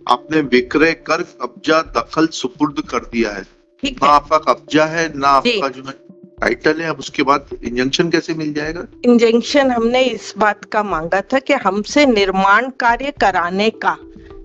आपने विक्रय कर कब्जा दखल सुपुर्द कर दिया है, ठीक ना है आपका कब्जा है ना जी। आपका जो है टाइटल है। अब उसके बाद इंजंक्शन कैसे मिल जाएगा? इंजंक्शन हमने इस बात का मांगा था कि हमसे निर्माण कार्य कराने का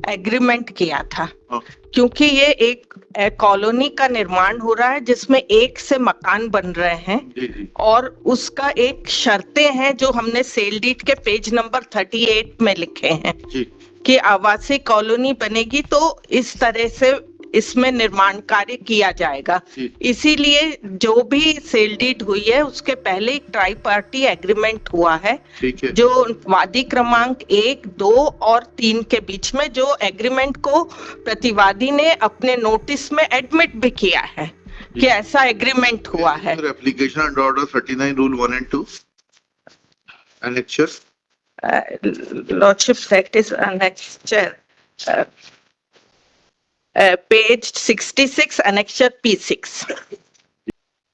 एग्रीमेंट किया था, हाँ, क्योंकि ये एक कॉलोनी का निर्माण हो रहा है जिसमें एक से मकान बन रहे हैं जी जी और उसका एक शर्तें हैं जो हमने सेल डीड के पेज नंबर 38 में लिखे हैं जी कि आवासीय कॉलोनी बनेगी तो इस तरह से इसमें निर्माण कार्य किया जाएगा। जी। इसीलिए जो भी सेल डीड हुई है उसके पहले एक ट्राई पार्टी एग्रीमेंट हुआ है ठीक है। जो वादी क्रमांक 1, 2 और 3 के बीच में, जो एग्रीमेंट को प्रतिवादी ने अपने नोटिस में एडमिट भी किया है कि ऐसा एग्रीमेंट हुआ है। Application under order 39 rule 1 and 2 annexure lordship that is annexure page 66 annexure P6।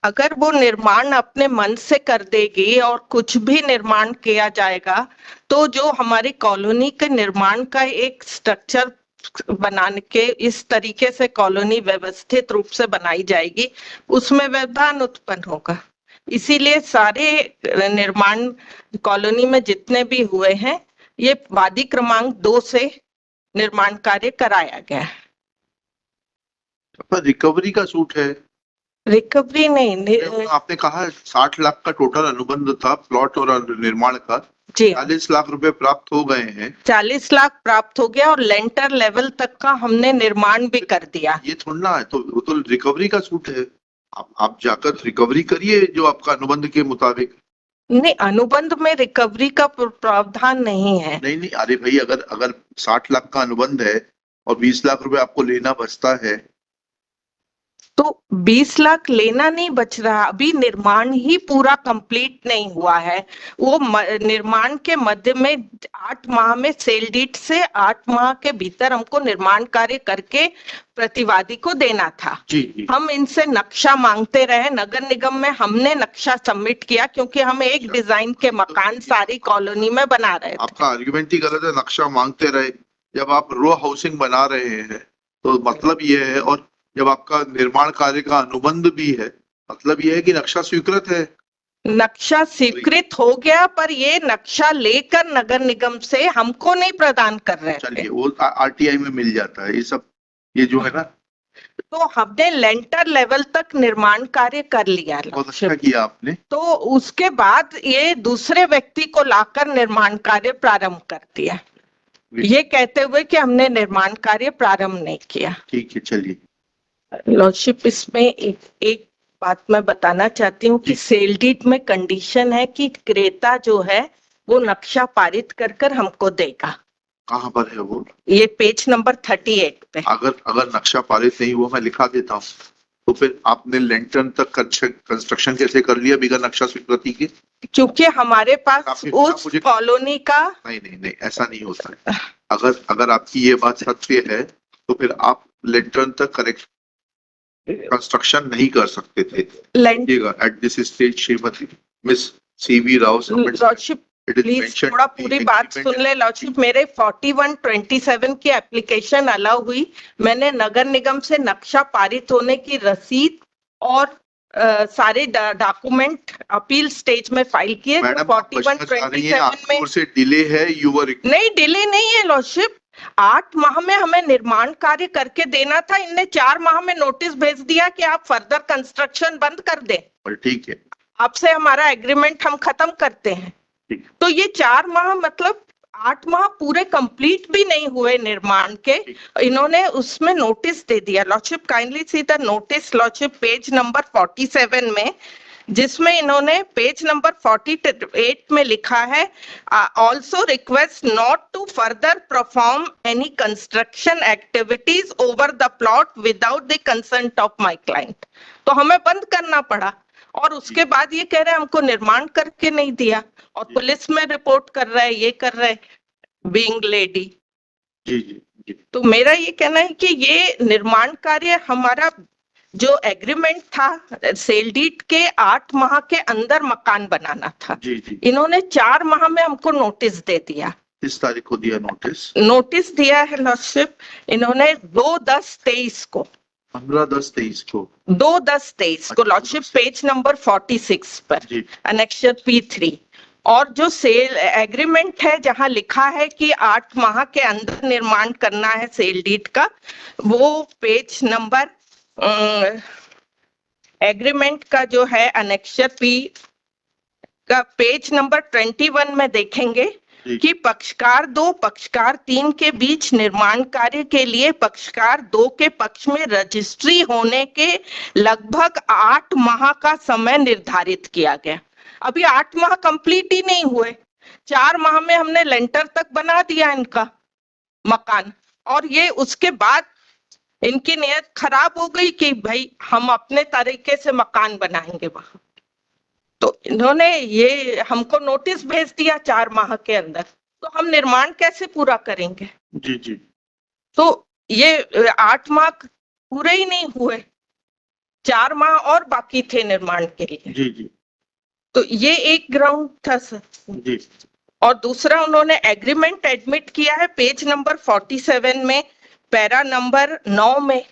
अगर वो निर्माण अपने मन से कर देगी और कुछ भी निर्माण किया जाएगा तो जो हमारी कॉलोनी के निर्माण का एक स्ट्रक्चर बनाने के इस तरीके से कॉलोनी व्यवस्थित रूप से बनाई जाएगी उसमें व्यवधान उत्पन्न होगा। इसीलिए सारे निर्माण कॉलोनी में जितने भी हुए हैं ये वादी क्रमांक 2 से निर्माण कार्य कराया गया है। पर रिकवरी का सूट है। रिकवरी नहीं आपने कहा 60 लाख का टोटल अनुबंध था प्लॉट और निर्माण का, जी 40 लाख रुपए प्राप्त हो गए हैं। 40 लाख प्राप्त हो गया और लेंटर लेवल तक का हमने निर्माण भी कर दिया। ये थोड़ा है, तो वो तो रिकवरी का सूट है। आप जाकर रिकवरी करिए जो आपका अनुबंध के मुताबिक। नहीं, अनुबंध में रिकवरी का प्रावधान नहीं है। नहीं नहीं, अरे भाई, अगर अगर 60 लाख का अनुबंध है और 20 लाख रुपए आपको लेना बचता है तो 20 लाख लेना नहीं बच रहा, अभी निर्माण ही पूरा कंप्लीट नहीं हुआ है। वो निर्माण के मध्य में 8 माह में सेल डीड से 8 माह के भीतर हमको निर्माण कार्य करके प्रतिवादी को देना था। जी जी। हम इनसे नक्शा मांगते रहे, नगर निगम में हमने नक्शा सबमिट किया क्योंकि हम एक डिजाइन के मकान सारी कॉलोनी में बना रहे थे। आपका आर्ग्यूमेंट ही गलत है, नक्शा मांगते रहे। जब आप रो हाउसिंग बना रहे हैं तो मतलब ये है, और जब आपका निर्माण कार्य का अनुबंध भी है मतलब ये है कि नक्शा स्वीकृत है। नक्शा स्वीकृत हो गया पर ये नक्शा लेकर नगर निगम से हमको नहीं प्रदान कर रहे थे। चलिए, वो आरटीआई में मिल जाता है ये सब, ये जो है ना। तो हमने लेंटर लेवल तक निर्माण कार्य कर लिया। बहुत अच्छा किया आपने। तो उसके बाद ये दूसरे व्यक्ति को लाकर निर्माण कार्य प्रारंभ कर दिया, ये कहते हुए कि हमने निर्माण कार्य प्रारंभ नहीं किया। ठीक है, चलिए। लॉर्डशिप, इसमें एक बात मैं बताना चाहती हूँ कि सेल डीड में कंडीशन है कि क्रेता जो है वो नक्शा पारित कर कर हमको देगा। कहाँ पर है वो? ये पेज नंबर 38 पे। अगर नक्शा पारित नहीं हुआ, मैं लिखा देता हूँ, तो फिर आपने लेंटर तक कंस्ट्रक्शन कैसे कर लिया बिना नक्शा स्वीकृति के? क्योंकि हमारे पास उस कॉलोनी का नहीं नहीं नहीं, ऐसा नहीं होता है। अगर आपकी ये बात सत्य है तो फिर आप लेंटर तक करेक्ट कंस्ट्रक्शन नहीं कर सकते थे। At this stage Shrimati miss CV Rao lordship please थोड़ा पूरी बात सुन ले। लॉर्डशिप, मेरे 4127 की एप्लीकेशन अलाउ हुई, मैंने नगर निगम से नक्शा पारित होने की रसीद और सारे डॉक्यूमेंट अपील स्टेज में फाइल किए। 4127 में से डिले है, नहीं, डिले नहीं है लॉर्डशिप। 8 माह में हमें निर्माण कार्य करके देना था, इनने 4 माह में नोटिस भेज दिया कि आप फर्दर कंस्ट्रक्शन बंद कर दें। ठीक है, आपसे हमारा एग्रीमेंट हम खत्म करते हैं। तो ये 4 माह मतलब 8 माह पूरे कंप्लीट भी नहीं हुए निर्माण के, इन्होंने उसमें नोटिस दे दिया। Lordship, kindly see the notice lordship page number 47 में, जिसमें इन्होंने पेज नंबर 48 में लिखा है also request not to further perform any construction activities over the plot without the consent of my client. तो हमें बंद करना पड़ा और उसके बाद ये कह रहे हैं हमको निर्माण करके नहीं दिया और पुलिस में रिपोर्ट कर रहा है, ये कर रहा है बीइंग लेडी। जी जी। तो मेरा ये कहना है कि ये निर्माण कार्य हमारा जो एग्रीमेंट था सेल डीड के 8 माह के अंदर मकान बनाना था। जी जी। इन्होंने 4 माह में हमको नोटिस दे दिया किस तारीख को दिया नोटिस? नोटिस दिया है लॉर्डशिप इन्होंने 2/10/23 को, 15/10/23 को, 2/10/23 को लॉर्डशिप, पेज नंबर 46 पर जी एनेक्सर P3। और जो सेल एग्रीमेंट है जहां लिखा है कि 8 माह के अंदर निर्माण करना है सेल डीड का, वो पेज नंबर एग्रीमेंट का जो है एनेक्सर P का पेज नंबर 21 में देखेंगे जी कि पक्षकार 2 पक्षकार 3 के बीच निर्माण कार्य के लिए पक्षकार 2 के पक्ष में रजिस्ट्री होने के लगभग 8 माह का समय निर्धारित किया गया। अभी 8 माह कंप्लीट ही नहीं हुए, 4 माह में हमने लेंटर तक बना दिया इनका मकान, और ये उसके बाद इनकी नीयत खराब हो गई कि भाई हम अपने तरीके से मकान बनाएंगे वहां। तो इन्होंने ये हमको नोटिस भेज दिया 4 माह के अंदर, तो हम निर्माण कैसे पूरा करेंगे? जी जी तो ये 8 माह पूरे ही नहीं हुए, 4 माह और बाकी थे निर्माण के लिए। जी जी तो ये एक ग्राउंड था सर। जी और दूसरा उन्होंने एग्रीमेंट एडमिट किया है पेज नंबर 47 में, पैरा नंबर 9 में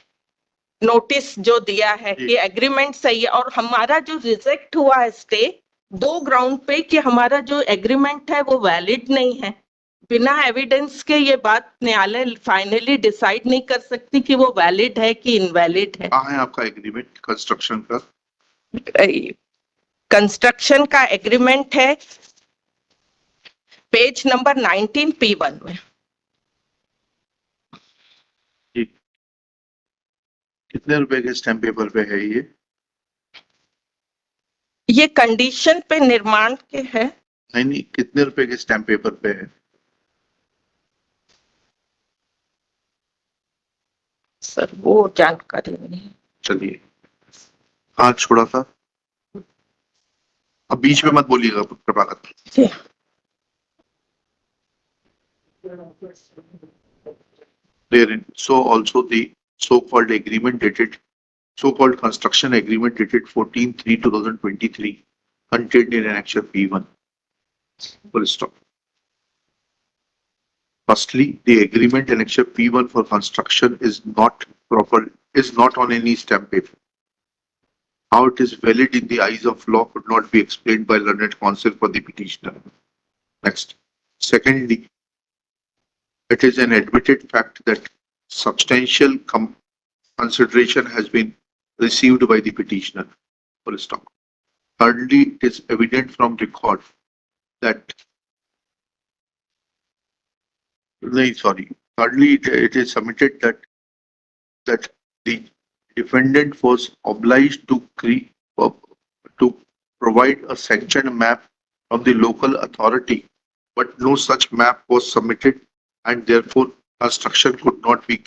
नोटिस जो दिया है जी। कि एग्रीमेंट सही है। और हमारा जो रिजेक्ट हुआ है स्टे 2 ग्राउंड पे कि हमारा जो एग्रीमेंट है वो वैलिड नहीं है। बिना एविडेंस के ये बात न्यायालय फाइनली डिसाइड नहीं कर सकती कि वो वैलिड है कि इनवैलिड है। कहाँ है आपका एग्रीमेंट कंस्ट्रक्शन का? कंस्ट्रक्शन का एग्रीमेंट है पेज नंबर 19 P1 में। जी कितने रुपए के स्टैम्प पेपर पे है ये? ये कंडीशन पे निर्माण के है। नहीं नहीं, कितने रुपए के स्टैम्प पेपर पे है? सर वो जानकारी नहीं है। चलिए, कहाँ छोड़ा था? अब बीच में मत बोलिएगा प्रभाकर। जी। Therein, so also the so-called agreement dated, so-called construction agreement dated 14/3/2023 contained in annexure P1. Full stop. Firstly, the agreement annexure P1 for construction is not proper, is not on any stamp paper. How it is valid in the eyes of law could not be explained by learned counsel for the petitioner. Next. Secondly, it is an admitted fact that substantial consideration has been received by the petitioner. Full stop. Thirdly, it is evident from record that thirdly, it is submitted that the defendant was obliged to provide a sanctioned map from the local authority, but no such map was submitted, and therefore construction could not be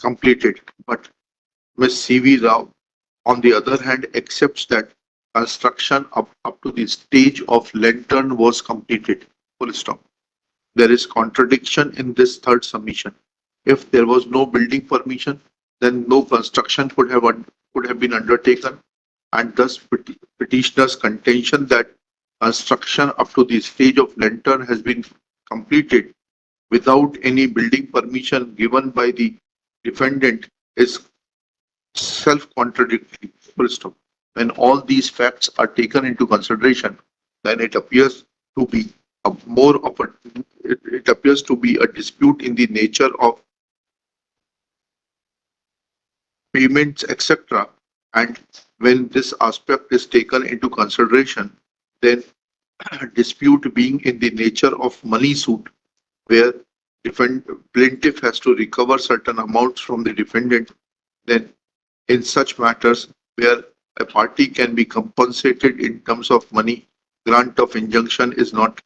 completed. But Ms. C.V. Rao, on the other hand, accepts that construction up to the stage of lantern was completed. Full stop. There is contradiction in this third submission. If there was no building permission, then no construction could have been undertaken, and thus petitioner's contention that construction up to the stage of lantern has been completed without any building permission given by the defendant is self-contradictory. Full stop. When all these facts are taken into consideration, then it appears to be it appears to be a dispute in the nature of payments, etc. And when this aspect is taken into consideration, then dispute being in the nature of money suit, where plaintiff has to recover certain amounts from the defendant, then in such matters where a party can be compensated in terms of money, grant of injunction is not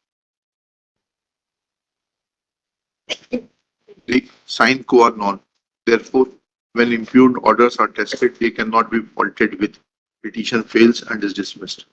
the sine qua non. Therefore, when impugned orders are tested, they cannot be faulted with. Petition fails and is dismissed.